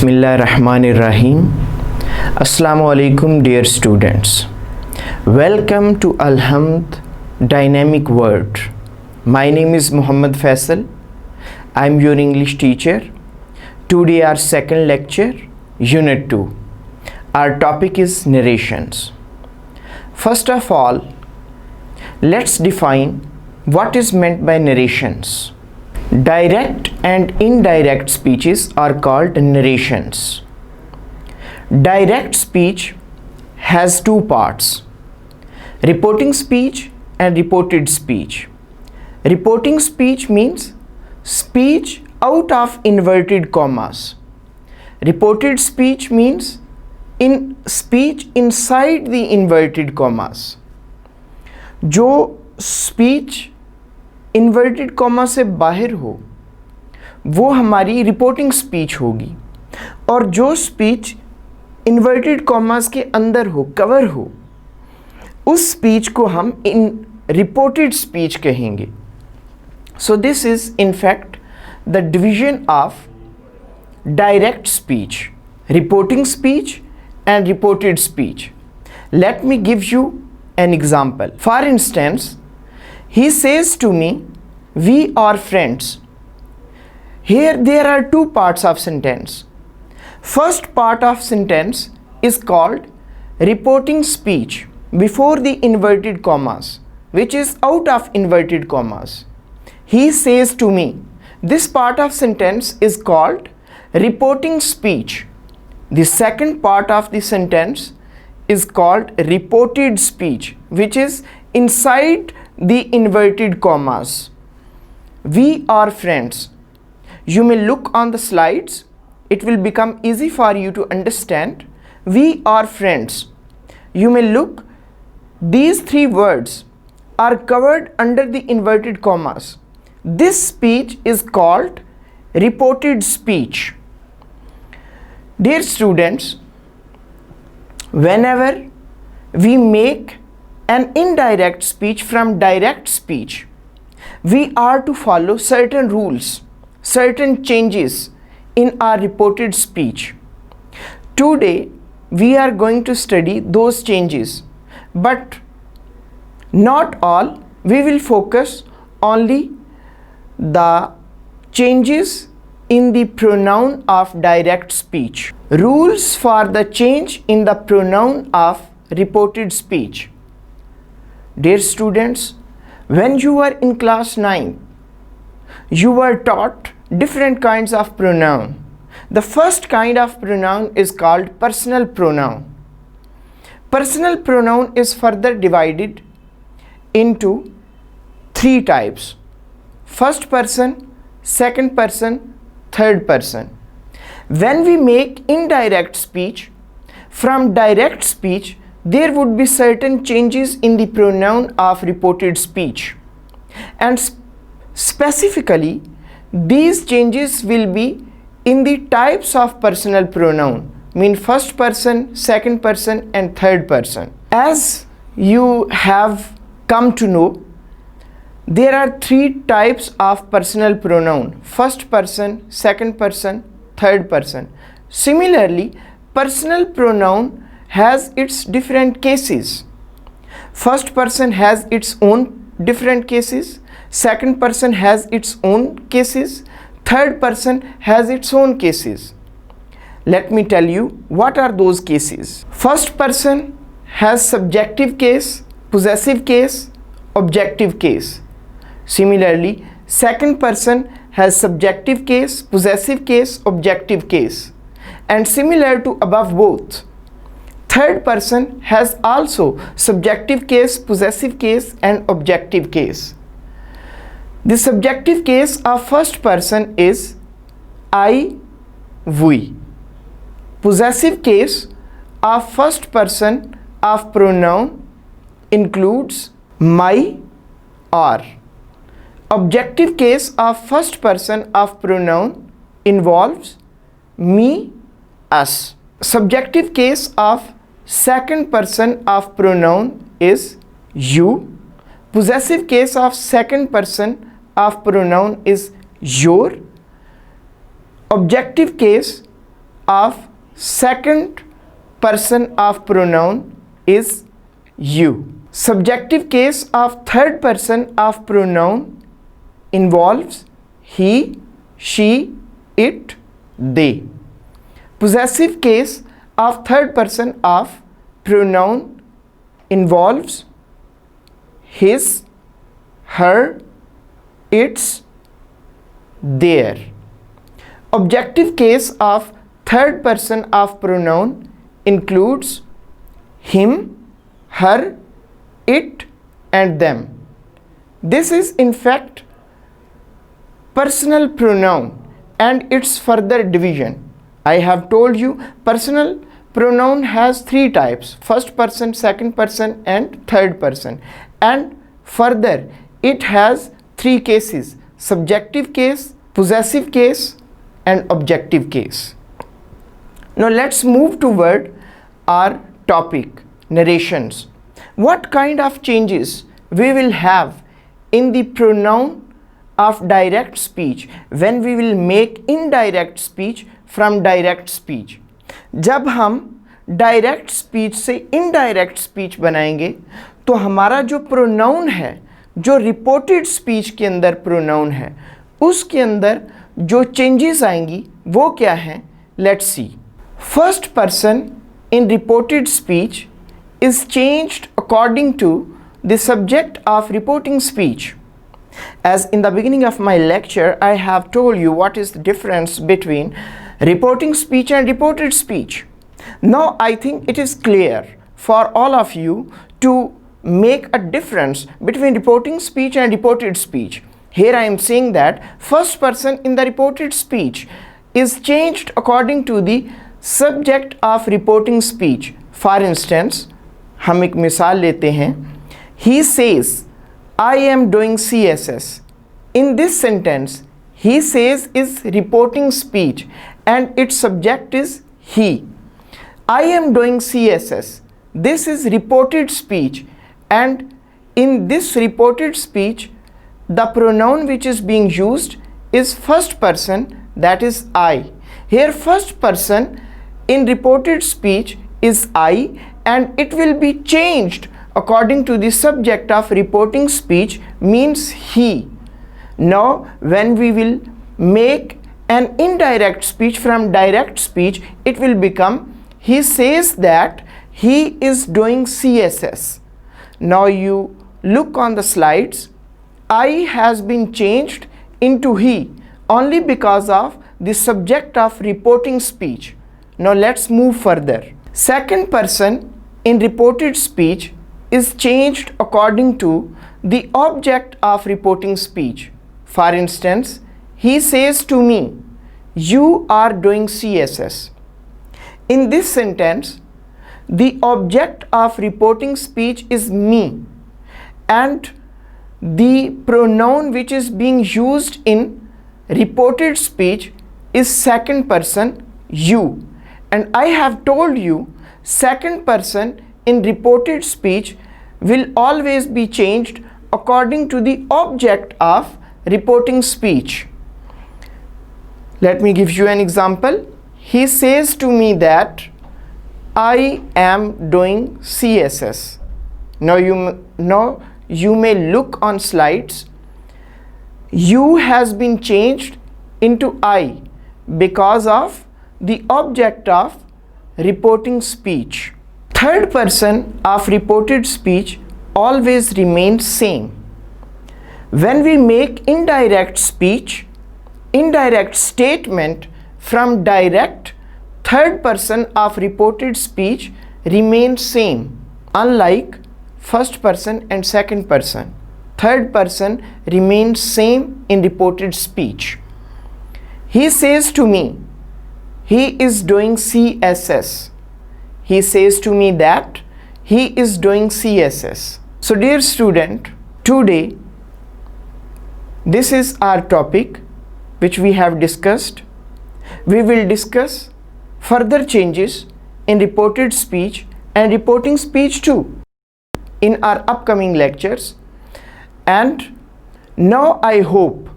Bismillahirrahmanirrahim. Assalamu alaikum dear students. Welcome to Alhamd Dynamic Word. My name is Muhammad Faisal. I am your English teacher. Today our second lecture, Unit 2. Our topic is narrations. First of all, let's define what is meant by narrations. Direct and indirect speeches are called narrations. Direct speech has two parts: reporting speech and reported speech. Reporting speech means speech out of inverted commas. Reported speech means speech inside the inverted commas. जो speech inverted comma से बाहर हो वो हमारी reporting speech होगी, और जो speech inverted commas के अंदर हो, कवर हो, उस स्पीच को हम रिपोर्टेड स्पीच कहेंगे. So this is in fact the division of direct speech, reporting speech and reported speech. Let me give you an example. For instance, he says to me, we are friends. Here there are two parts of sentence. First part of sentence is called reporting speech before the inverted commas, which is out of inverted commas. He says to me. This part of sentence is called reporting speech. The second part of the sentence is called reported speech, which is inside the inverted commas. We are friends. You may look on the slides. It will become easy for you to understand. We are friends. You may look. These three words are covered under the inverted commas. This speech is called reported speech. Dear students, whenever we make an indirect speech from direct speech, we are to follow certain rules, certain changes in our reported speech. Today we are going to study those changes, but not all. We will focus only the changes in the pronoun of direct speech. Rules for the change in the pronoun of reported speech. Dear students, when you were in class 9, you were taught different kinds of pronoun. The first kind of pronoun is called personal pronoun. Personal pronoun is further divided into three types: first person, second person, third person. When we make indirect speech from direct speech, there would be certain changes in the pronoun of reported speech, and specifically these changes will be in the types of personal pronoun, mean first person, second person and third person. As you have come to know, there are three types of personal pronoun: first person, second person, third person. Similarly, personal pronoun has its different cases. First person has its own different cases, second person has its own cases, third person has its own cases. Let me tell you what are those cases. First person has subjective case, possessive case, objective case. Similarly, second person has subjective case, possessive case, objective case, and similar to above both, third person has also subjective case, possessive case and objective case. The subjective case of first person is I, we. Possessive case of first person of pronoun includes my, or. Objective case of first person of pronoun involves me, us. Subjective case of second person of pronoun is you. Possessive case of second person of pronoun is your. Objective case of second person of pronoun is you. Subjective case of third person of pronoun involves he, she, it, they. Possessive case of third person of pronoun involves his, her, its, their. Objective case of third person of pronoun includes him, her, it, and them. This is in fact personal pronoun and its further division. I have told you personal pronoun has three types: first person, second person, and third person. And further it has three cases: subjective case, possessive case, and objective case. Now let's move toward our topic, narrations. What kind of changes we will have in the pronoun of direct speech when we will make indirect speech from direct speech? जब हम direct speech से indirect speech बनाएंगे तो हमारा जो pronoun है, जो reported speech के अंदर प्रोनाउन है, उसके अंदर जो चेंजेस आएंगी वो क्या हैं? Let's see. First person in reported speech is changed according to the subject of reporting speech. As in the beginning of my lecture, I have told you what is the difference between reporting speech and reported speech. Now I think it is clear for all of you to make a difference between reporting speech and reported speech. Here I am saying that first person in the reported speech is changed according to the subject of reporting speech. For instance, हम एक मिसाल लेते हैं. He says, I am doing CSS. In this sentence, he says is reporting speech and its subject is he. I am doing CSS. This is reported speech, and in this reported speech, the pronoun which is being used is first person, that is I. Here first person in reported speech is I, and it will be changed according to the subject of reporting speech, means he. Now when we will make an indirect speech from direct speech, it will become he says that he is doing CSS. Now you look on the slides. I has been changed into he only because of the subject of reporting speech. Now let's move further. Second person in reported speech is changed according to the object of reporting speech. For instance, he says to me, you are doing CSS. In this sentence, the object of reporting speech is me, and the pronoun which is being used in reported speech is second person, you. And I have told you second person in reported speech will always be changed according to the object of reporting speech. Let me give you an example. He says to me that I am doing CSS. Now you may look on slides. You has been changed into I because of the object of reporting speech. Third person of reported speech always remains same. When we make indirect speech, indirect statement from direct, third person of reported speech remains same. Unlike first person and second person, third person remains same in reported speech. He says to me, he is doing CSS. He says to me that he is doing CSS. So dear student, today this is our topic which we have discussed. We will discuss further changes in reported speech and reporting speech too in our upcoming lectures. And now I hope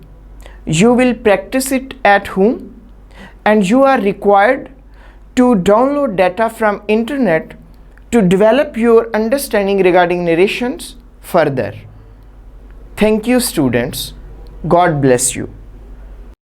you will practice it at home, and you are required to download data from internet to develop your understanding regarding narrations further. Thank you, students. God bless you.